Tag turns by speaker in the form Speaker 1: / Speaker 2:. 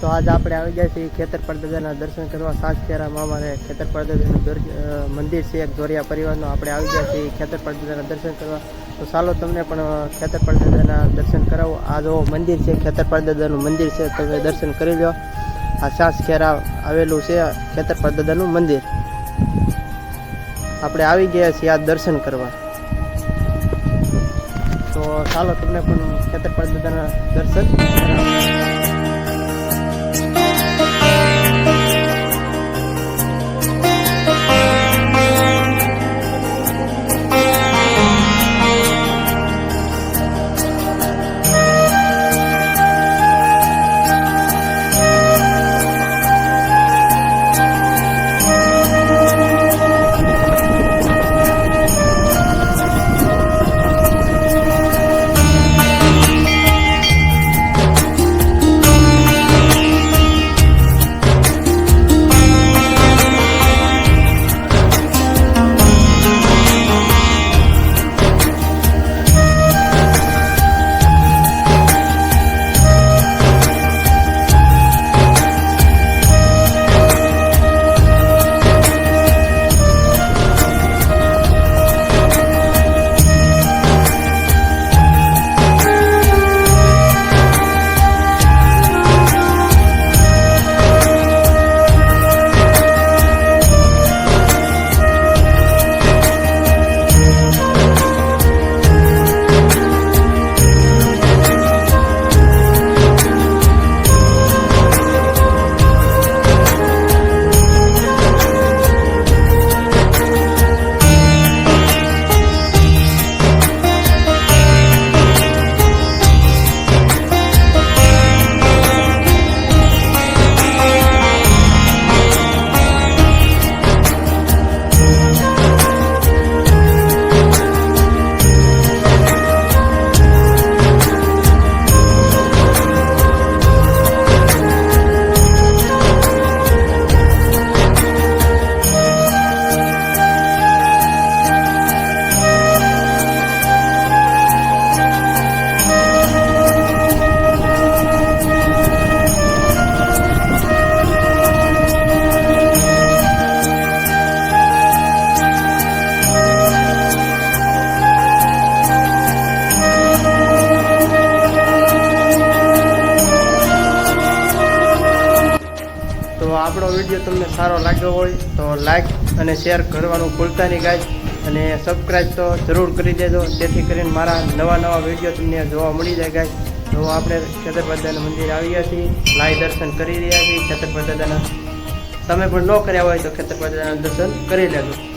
Speaker 1: તો આજ આપણે આવી ગયા છીએ ખેતરપાળ દાદાના દર્શન કરવા। સાસખેરામાં અમારે ખેતરપાળ દાદાનું મંદિર છે, એક ધોરિયા પરિવારનો। આપણે આવી ગયા છીએ ખેતરપાળ દાદાના દર્શન કરવા। તો ચાલો તમને પણ ખેતરપાળ દાદાના દર્શન કરાવો। આ જો મંદિર છે, ખેતરપાળ દાદાનું મંદિર છે, તમે દર્શન કરી લો। આ સાસખેરા આવેલું છે ખેતરપાળ દાદાનું મંદિર। આપણે આવી ગયા છીએ આ દર્શન કરવા। તો ચાલો તમને પણ ખેતરપાળ દાદાના દર્શન કરાવો। આપણો વિડીયો તમને સારો લાગ્યો હોય તો લાઈક અને શેર કરવાનું ભૂલતા નહીં ગાઈસ, અને સબસ્ક્રાઈબ તો જરૂર કરી દેજો, જેથી કરીને મારા નવા વિડીયો તમને જોવા મળી જાય ગાઈસ। તો આપણે ખેતરપાળ દાદાના મંદિર આવી ગયા છીએ, લાઈવ દર્શન કરી રહ્યા છીએ ખેતરપાળ દાદાના। તમે પણ ન કર્યા હોય તો ખેતરપાળ દાદાના દર્શન કરી લેજો।